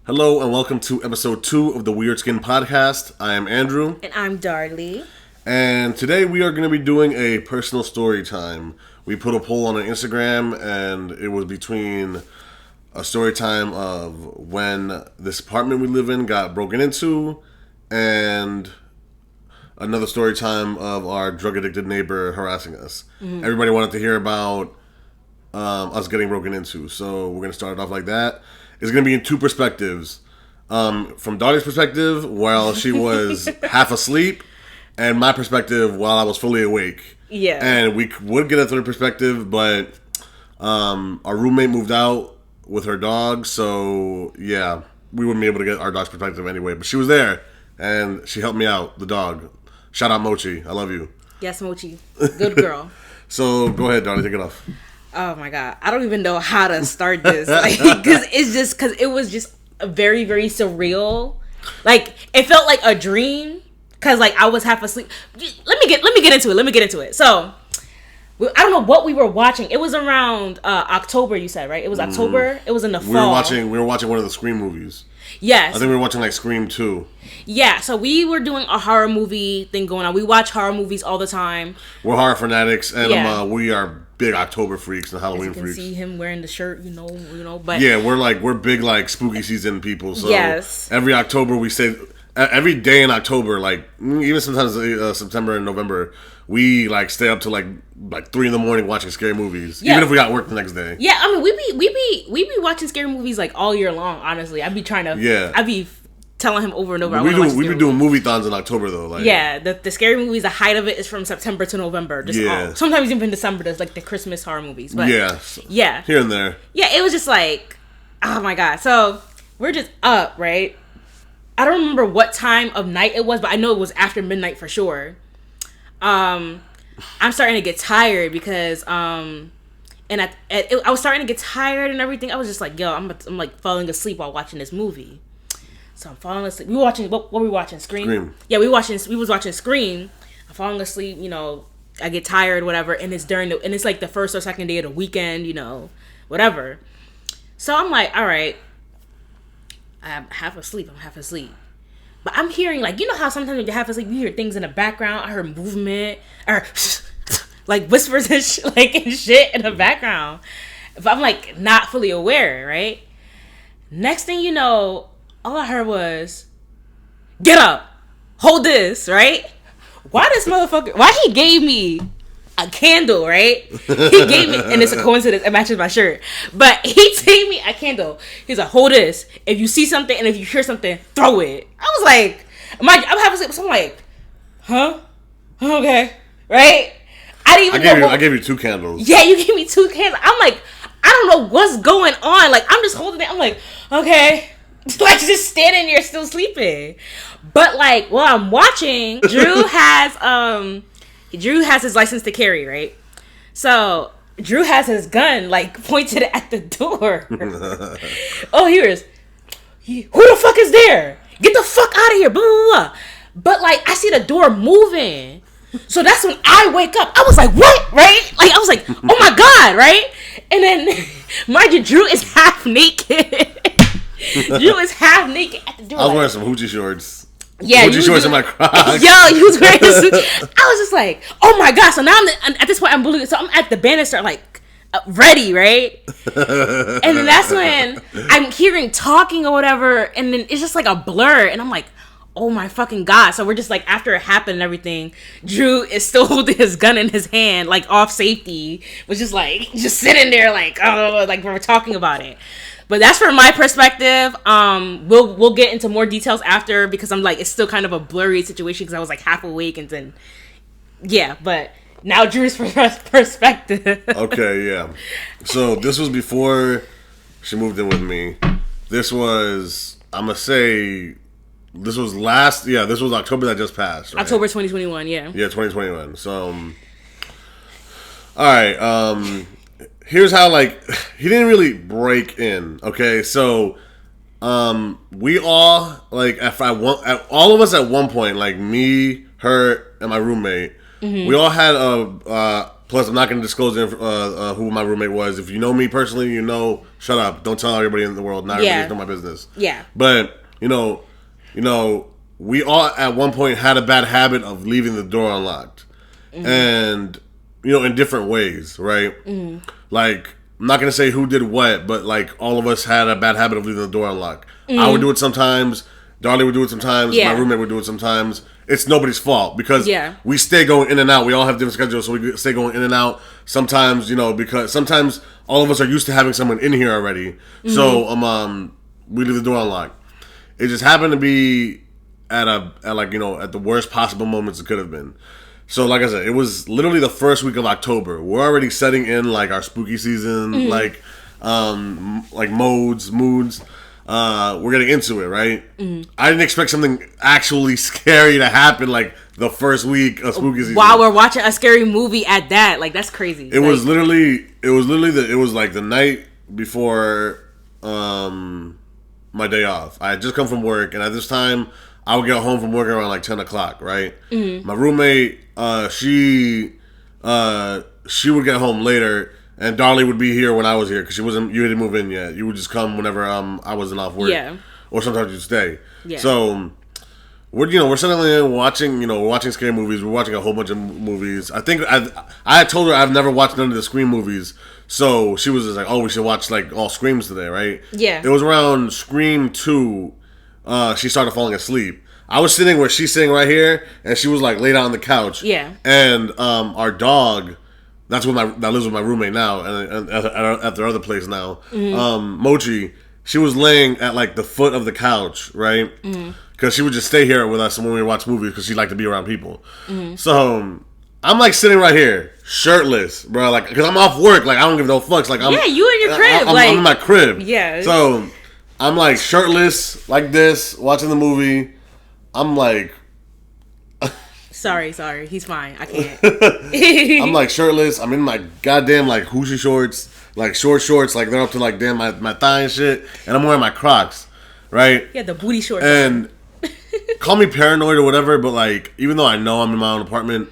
Hello and welcome to episode 2 of the Weirdskin podcast. I am Andrew. And I'm Darlyann. And today we are going to be doing a personal story time. We put a poll on our Instagram and it was between a story time of when this apartment we live in got broken into and another story time of our drug addicted neighbor harassing us. Mm-hmm. Everybody wanted to hear about us getting broken into, so we're going to start it off like that. It's going to be in two perspectives. From Darlie's perspective, while she was half asleep, and my perspective while I was fully awake. Yeah. And we would get a third perspective, but our roommate moved out with her dog, so yeah, we wouldn't be able to get our dog's perspective anyway. But she was there, and she helped me out, the dog. Shout out Mochi. I love you. Yes, Mochi. Good girl. So go ahead, Darlie, take it off. Oh my god, I don't even know how to start this, because it was just very, very surreal. Like, it felt like a dream, because like I was half asleep. Let me get into it. So I don't know what we were watching. It was around October. You said, right? It was October. It was in the fall. We were watching one of the Scream movies. Yes. I think we were watching like Scream 2. Yeah, so we were doing a horror movie thing going on. We watch horror movies all the time. We're horror fanatics, and we are big October freaks and Halloween freaks. You can see him wearing the shirt, but yeah, we're big like spooky season people. So yes, every October we say every day in October, like even sometimes September and November, we like stay up to like 3 a.m. watching scary movies, even if we got work the next day. Yeah, I mean we be watching scary movies like all year long. Honestly, I'd be trying to. Yeah, I'd be telling him over and over. We be doing movie-thons in October though. Like, yeah, the scary movies. The height of it is from September to November. Sometimes even December. There's like the Christmas horror movies. But yeah, here and there. Yeah, it was just like, oh my god. So we're just up, right? I don't remember what time of night it was, but I know it was after midnight for sure. I'm starting to get tired because I was starting to get tired and everything. I was just like, yo, I'm like falling asleep while watching this movie. So I'm falling asleep. We were watching what were we watching? Scream? Yeah, we was watching Scream. I'm falling asleep, I get tired, whatever, and it's like the first or second day of the weekend, whatever. So I'm like, all right, I'm half asleep. But I'm hearing, like, how sometimes when you're half asleep, you hear things in the background. I heard movement, or like whispers and shit in the background. But I'm like not fully aware, right? Next thing you know, all I heard was, "Get up, hold this," right? Why he gave me a candle, right? He gave me, and it's a coincidence, it matches my shirt. But he gave me a candle. He's like, "Hold this. If you see something and if you hear something, throw it." I was like, I'm having sleep, so I'm like, huh? Okay, right? I gave you 2 candles. Yeah, you gave me 2 candles. I'm like, I don't know what's going on. Like, I'm just holding it. I'm like, okay. Like, just standing there still sleeping. But like, while I'm watching, Drew has his license to carry, right? So Drew has his gun like pointed at the door. Oh, here's who the fuck is there? Get the fuck out of here! Blah, blah, blah. But like, I see the door moving, so that's when I wake up. I was like, what? Right? Like, I was like, oh my god, right? And then, mind you, Drew is half naked. Drew is half naked at the door. I was wearing some hoochie shorts. Yeah, hoochie shorts in my Crocs. Yo, he was wearing I was just like, oh my god. So now at this point, I'm at the banister, like, ready, right? And then that's when I'm hearing talking or whatever, and then it's just like a blur, and I'm like, oh my fucking god. So we're just like, after it happened and everything, Drew is still holding his gun in his hand, like off safety, was just like, just sitting there like, oh, like we're talking about it. But that's from my perspective. We'll get into more details after, because I'm like, it's still kind of a blurry situation because I was like half awake, and then but now Drew's perspective. Okay, yeah. So this was before she moved in with me. This was, I'm gonna say, this was October that just passed, right? October 2021, yeah. Yeah, 2021. So, all right, here's how, like, he didn't really break in, okay? So, we all, like, all of us at one point, like me, her, and my roommate, we all had Plus, I'm not going to disclose who my roommate was. If you know me personally, you know, shut up. Don't tell everybody in the world. Not everybody's know my business. Yeah. But, you know, we all at one point had a bad habit of leaving the door unlocked. Mm-hmm. And, in different ways, right? Mm-hmm. Like, I'm not going to say who did what, but, like, all of us had a bad habit of leaving the door unlocked. Mm-hmm. I would do it sometimes. Darlyann would do it sometimes. Yeah. My roommate would do it sometimes. It's nobody's fault because we stay going in and out. We all have different schedules, so we stay going in and out. Sometimes, because sometimes all of us are used to having someone in here already. Mm-hmm. So we leave the door unlocked. It just happened to be at the worst possible moments it could have been. So like I said, it was literally the first week of October. We're already setting in like our spooky season, mm-hmm. like moods. We're getting into it, right? Mm-hmm. I didn't expect something actually scary to happen like the first week of spooky season. While we're watching a scary movie at that, like that's crazy. It was literally the night before my day off. I had just come from work, and at this time I would get home from work around like 10 o'clock, right? Mm-hmm. My roommate, she would get home later. And Darlyann would be here when I was here because you didn't move in yet. You would just come whenever I wasn't off work. Yeah. Or sometimes you'd stay. Yeah. So we're sitting in watching, we're watching scary movies. We're watching a whole bunch of movies. I think I had told her I've never watched none of the Scream movies. So she was just like, oh, we should watch like all Screams today, right? Yeah. It was around Scream 2. She started falling asleep. I was sitting where she's sitting right here, and she was like laid out on the couch. Yeah. And our dog. That's that lives with my roommate now, and at their other place now. Mm-hmm. Mochi, she was laying at like the foot of the couch, right? Because she would just stay here with us when we watch movies because she liked to be around people. Mm-hmm. So I'm like sitting right here, shirtless, bro. Like, because I'm off work, like I don't give no fucks. Like, you in your crib, I'm in my crib. Yeah. So I'm like shirtless, like this, watching the movie. I'm like. Sorry, he's fine. I can't. I'm like shirtless. I'm in my goddamn like hoochie shorts, like short shorts, like they're up to like damn my thigh and shit, and I'm wearing my Crocs, right? Yeah, the booty shorts. And call me paranoid or whatever, but like even though I know I'm in my own apartment,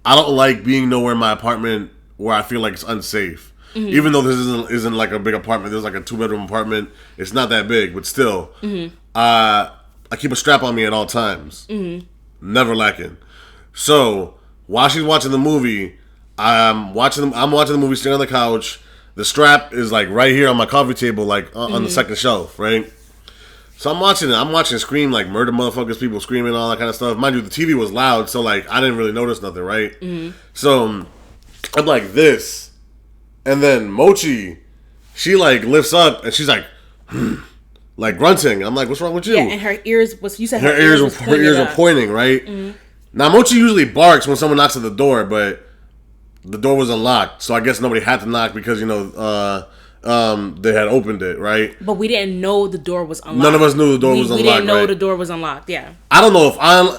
I don't like being nowhere in my apartment where I feel like it's unsafe. Mm-hmm. Even though this isn't like a big apartment, there's like a 2-bedroom apartment. It's not that big, but still, mm-hmm. I keep a strap on me at all times, mm-hmm. never lacking. So while she's watching the movie, I'm watching the movie sitting on the couch. The strap is like right here on my coffee table, like on mm-hmm. the second shelf, right? So I'm watching it. I'm watching Scream, like murder motherfuckers, people screaming, all that kind of stuff. Mind you, the TV was loud, so like I didn't really notice nothing, right? Mm-hmm. So I'm like this, and then Mochi, she like lifts up and she's like, like grunting. I'm like, what's wrong with you? Yeah, and her ears was. You said her ears were pointing, right? Mm-hmm. Now, Mochi usually barks when someone knocks at the door, but the door was unlocked, so I guess nobody had to knock because, they had opened it, right? But we didn't know the door was unlocked. None of us knew the door was unlocked, We didn't know the door was unlocked, yeah. I don't know if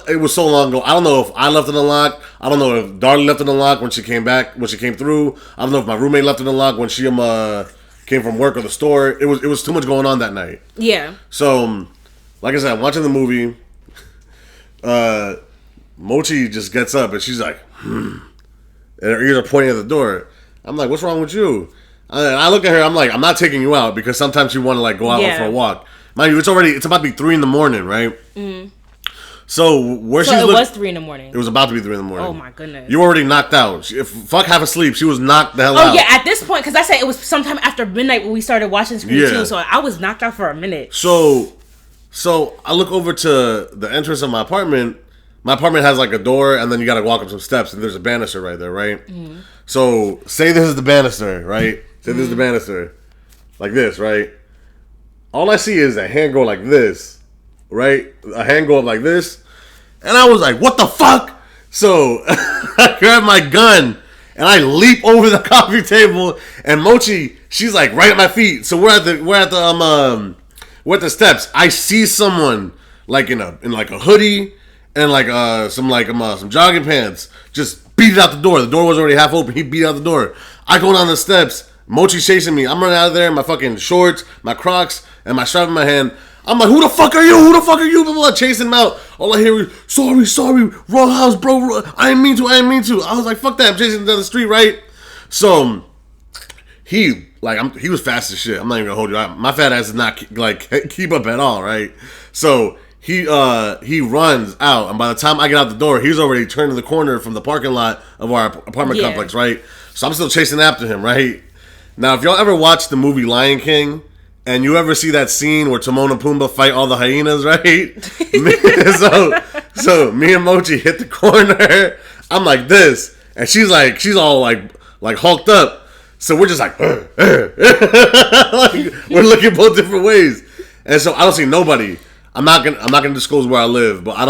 it was so long ago. I don't know if I left it unlocked. I don't know if Darlyann left it unlocked when she came through. I don't know if my roommate left it unlocked when she came from work or the store. It was too much going on that night. Yeah. So, like I said, I'm watching the movie. Mochi just gets up and she's like, and her ears are pointing at the door. I'm like, what's wrong with you? And I look at her, I'm like, I'm not taking you out because sometimes you want to like go out for a walk. Mind you, it's about to be 3 a.m, right? Mm-hmm. So it was 3 a.m. It was about to be 3 a.m. Oh my goodness. You were already knocked out. Fuck half asleep. She was knocked the hell out. Oh yeah, at this point, because I said it was sometime after midnight when we started watching Scream 2, so I was knocked out for a minute. So I look over to the entrance of my apartment. My apartment has like a door, and then you gotta walk up some steps, and there's a banister right there, right? Mm-hmm. So say this is the banister, right? Say this is the banister, like this, right? All I see is a hand go like this, right? A hand go up like this, and I was like, "What the fuck?" So I grab my gun and I leap over the coffee table, and Mochi, she's like right at my feet. So we're at the steps. I see someone like in like a hoodie. And some jogging pants, just beat it out the door. The door was already half open. He beat out the door. I go down the steps. Mochi's chasing me. I'm running out of there in my fucking shorts, my Crocs, and my strap in my hand. I'm like, who the fuck are you? Who the fuck are you? Blah, blah, blah, chasing him out. All I hear is, sorry, wrong house, bro. I didn't mean to. I was like, fuck that. I'm chasing him down the street, right? So he was fast as shit. I'm not even gonna hold you. My fat ass is not keep up at all, right? So he runs out, and by the time I get out the door, he's already turning the corner from the parking lot of our apartment complex, right? So I'm still chasing after him, right? Now, if y'all ever watched the movie Lion King, and you ever see that scene where Timon and Pumbaa fight all the hyenas, right? so me and Mochi hit the corner. I'm like this, and she's all like hulked up. So we're just like, like we're looking both different ways, and so I don't see nobody. I'm not gonna disclose where I live, but I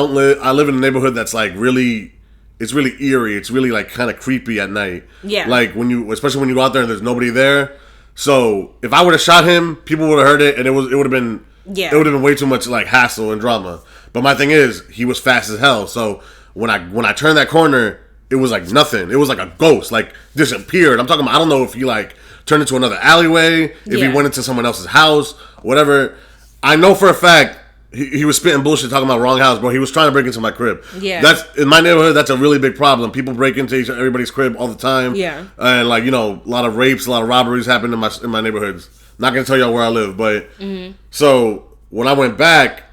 live in a neighborhood that's like really. It's really eerie. It's really like kind of creepy at night. Yeah. Like especially when you go out there and there's nobody there. So if I would have shot him, people would have heard it, and it would have been way too much like hassle and drama. But my thing is, he was fast as hell. So when I turned that corner, it was like nothing. It was like a ghost, like disappeared. I'm talking about. I don't know if he like turned into another alleyway, if he went into someone else's house, whatever. I know for a fact. He was spitting bullshit talking about wrong house, bro. He was trying to break into my crib. Yeah. That's in my neighborhood. That's a really big problem. People break into everybody's crib all the time. Yeah. And like, a lot of rapes, a lot of robberies happen in my neighborhoods. Not gonna tell y'all where I live, but so when I went back,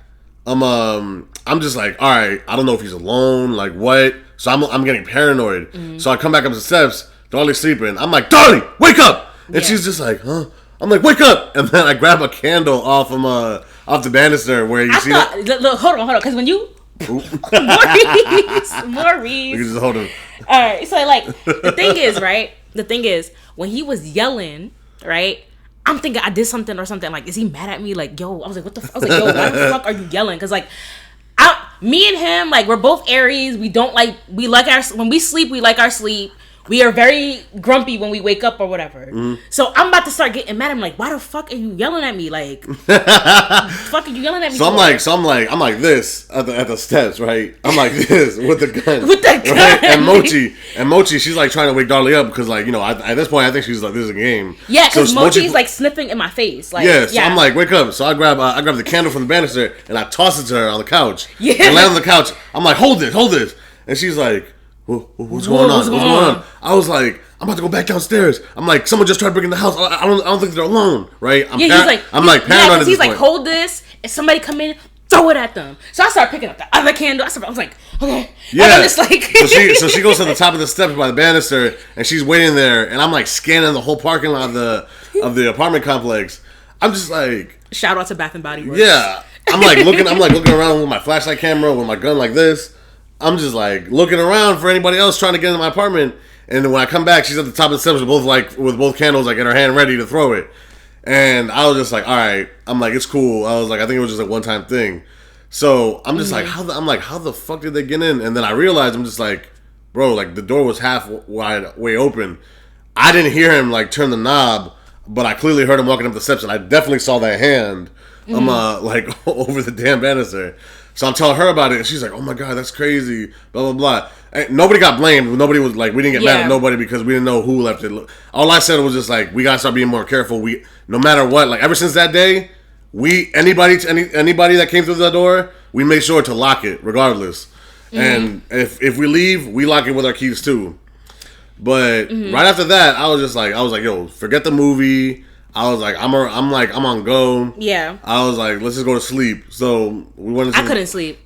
I'm just like, all right, I don't know if he's alone, like what. So I'm getting paranoid. So I come back up the steps. Darlie's sleeping. I'm like, Darlie, wake up! And she's just like, huh? I'm like, wake up! And then I grab a candle off the banister where you see that. Look, hold on, because when you Maurice. You can just hold him. All right, so like the thing is, when he was yelling, right? I'm thinking I did something or something. Like, is he mad at me? Like, yo, I was like, what the? I was like, yo, why the fuck are you yelling? Because like, me and him, like, we're both Aries. We when we sleep, we like our sleep. We are very grumpy when we wake up or whatever. So I'm about to start getting mad. I'm like, why the fuck are you yelling at me? Like, fuck are you yelling at me? So I'm like this at the steps, right? I'm like this with the gun. Right? And Mochi, she's like trying to wake Darlie up because like, at this point I think she's like, this is a game. Yeah, because Mochi's like sniffing in my face. Like, so I'm like, wake up. So I grab the candle from the banister and I toss it to her on the couch. Yeah. And land on the couch. I'm like, hold this. And she's like, what's going on? I was like, I'm about to go back downstairs. I'm like, someone just tried breaking the house. I don't think they're alone, right? I'm paranoid at this he's point. Like, hold this. If somebody come in, throw it at them. So I started picking up the other candle. I was like, okay. Yeah. And I'm just like, so she goes to the top of the steps by the banister, and she's waiting there, and I'm like scanning the whole parking lot of the apartment complex. I'm just like, shout out to Bath and Body Works. Yeah, I'm like looking around with my flashlight camera with my gun like this. I'm just like looking around for anybody else trying to get into my apartment, and then when I come back, she's at the top of the steps with both candles like in her hand, ready to throw it. And I was just like, all right. I'm like, it's cool. I was like, I think it was just a one-time thing. So I'm just like, how the fuck did they get in? And then I realized, I'm just like, bro, like the door was half way open. I didn't hear him like turn the knob, but I clearly heard him walking up the steps, and I definitely saw that hand, like over the damn banister. So I'm telling her about it, and she's like, oh my God, that's crazy, blah, blah, blah. And nobody got blamed. Nobody was like, we didn't get mad at nobody because we didn't know who left it. All I said was just like, we gotta start being more careful. No matter what, like ever since that day, anybody that came through the door, we made sure to lock it regardless. And if we leave, we lock it with our keys too. But right after that, I was like, yo, forget the movie. I was like, I'm on go. Yeah. I was like, let's just go to sleep. So we went. I couldn't sleep.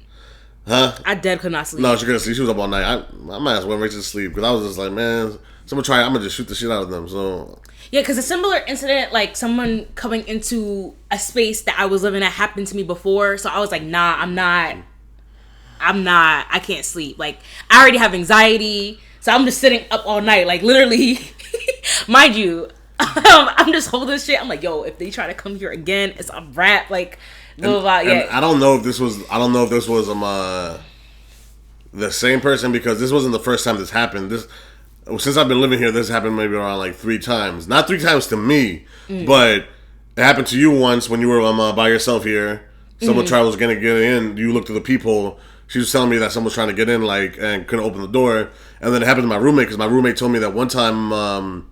Huh? I could not sleep. No, she couldn't sleep. She was up all night. I might as well went right to sleep because I was just like, man, I'm gonna just shoot the shit out of them. So yeah, because a similar incident, like someone coming into a space that I was living at, happened to me before. So I was like, nah, I'm not. I can't sleep. Like I already have anxiety, so I'm just sitting up all night. Like literally, mind you. I'm just holding shit. I'm like, yo, if they try to come here again, it's a wrap. Like, blah, blah, blah. I don't know if this was the same person because this wasn't the first time this happened. Since I've been living here, this happened maybe around like 3 times. Not 3 times to me, but it happened to you once when you were by yourself here. Someone was gonna get in. You looked through the peephole. She was telling me that someone was trying to get in, like, and couldn't open the door. And then it happened to my roommate because my roommate told me that one time.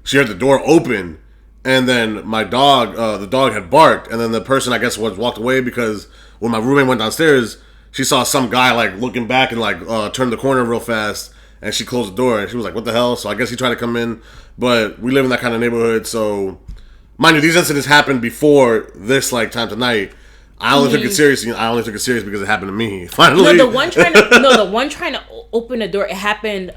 She heard the door open, And then my dog, the dog had barked, and then the person I guess walked away because when my roommate went downstairs, she saw some guy like looking back and like turned the corner real fast, and she closed the door, and she was like, "What the hell?" So I guess he tried to come in, but we live in that kind of neighborhood, so mind you, these incidents happened before this like time tonight. I only took it seriously. I only took it serious because it happened to me. Finally, the one trying to open the door. It happened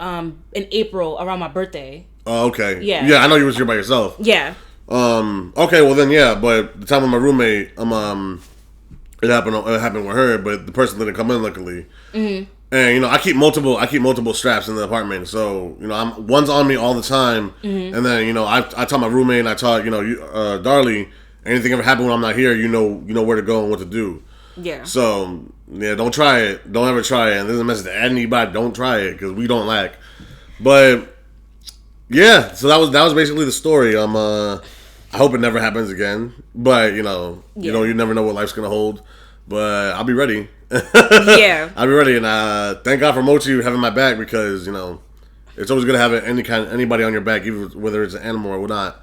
in April around my birthday. Oh, okay. Yeah. I know you was here by yourself. Yeah. Okay, well then, yeah. But the time with my roommate, it happened with her, but the person didn't come in, luckily. Mm-hmm. And I keep multiple straps in the apartment, so one's on me all the time. Mm-hmm. And then I taught my roommate, and I taught Darlyann, anything ever happen when I'm not here, you know where to go and what to do. Yeah. So yeah, don't try it. Don't ever try it. And this is a message to anybody: don't try it because we don't lack. But yeah, so that was basically the story. I hope it never happens again. But you never know what life's gonna hold. But I'll be ready. Yeah, I'll be ready. And thank God for Mochi having my back because it's always good to have anybody on your back, even whether it's an animal or whatnot.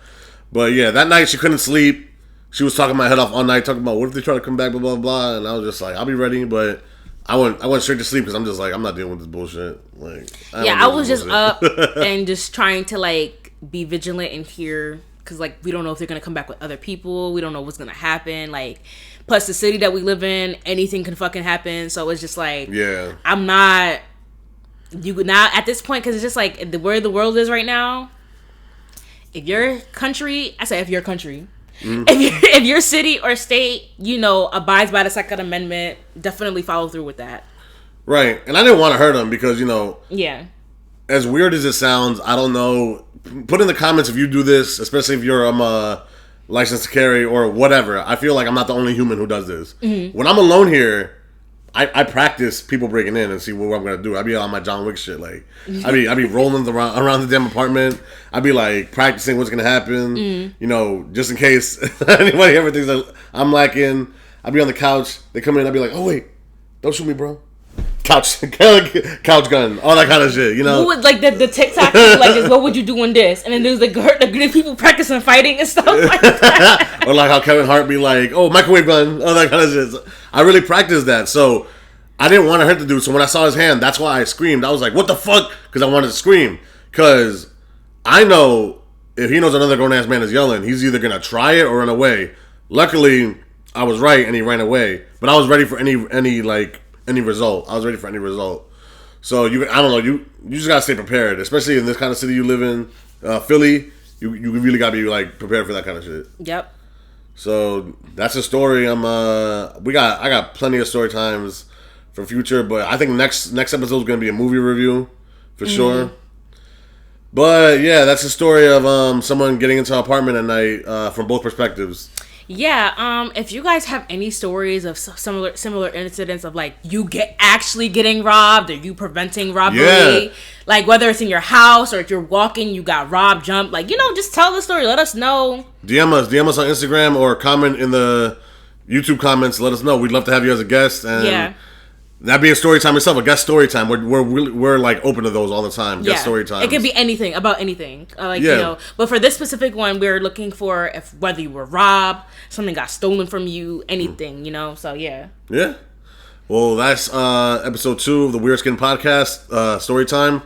But yeah, that night she couldn't sleep. She was talking my head off all night, talking about what if they try to come back, blah blah blah. And I was just like, I'll be ready. But I went straight to sleep because I'm just like, I'm not dealing with this bullshit. Like, I was just up and just trying to like be vigilant and hear, because like we don't know if they're gonna come back with other people. We don't know what's gonna happen. Like, plus the city that we live in, anything can fucking happen. So it's just like, yeah, I'm not. Now at this point, because it's just like where the world is right now. If your country, if your city or state, abides by the Second Amendment, definitely follow through with that. Right. And I didn't want to hurt him because, yeah. As weird as it sounds, I don't know. Put in the comments if you do this, especially if you're licensed to carry or whatever. I feel like I'm not the only human who does this. Mm-hmm. When I'm alone here, I practice people breaking in and see what I'm gonna do. I be on my John Wick shit, like I be rolling around the damn apartment. I be like practicing what's gonna happen, just in case anybody ever thinks that I'm lacking. I be on the couch. They come in. I be like, oh wait, don't shoot me, bro. Couch gun, all that kind of shit, What would, like the TikTok like, what would you do in this? And then there's the people practicing fighting and stuff like that. Or like how Kevin Hart be like, oh, microwave gun, all that kind of shit. I really practiced that, so I didn't want to hurt the dude. So when I saw his hand, that's why I screamed. I was like, what the fuck? Because I wanted to scream. Because I know if he knows another grown-ass man is yelling, he's either going to try it or run away. Luckily, I was right and he ran away. But I was ready for any result. I was ready for any result. So I don't know. You just gotta stay prepared, especially in this kind of city you live in, Philly. You really gotta be like prepared for that kind of shit. Yep. So that's a story. I got plenty of story times for future, but I think next episode is gonna be a movie review for sure. But yeah, that's the story of someone getting into an apartment at night from both perspectives. Yeah, if you guys have any stories of similar incidents of like you actually getting robbed or you preventing robbery, like whether it's in your house or if you're walking, you got robbed, jumped, like just tell the story. Let us know. DM us on Instagram or comment in the YouTube comments. Let us know. We'd love to have you as a guest. And that'd be a story time itself, a guest story time. We're like open to those all the time. Guest story time. It could be anything about anything. But for this specific one, we're looking for whether you were robbed, something got stolen from you, anything. So yeah. Yeah. Well, that's episode 2 of the Weirdskin podcast, story time.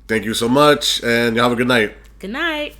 Thank you so much, and y'all have a good night. Good night.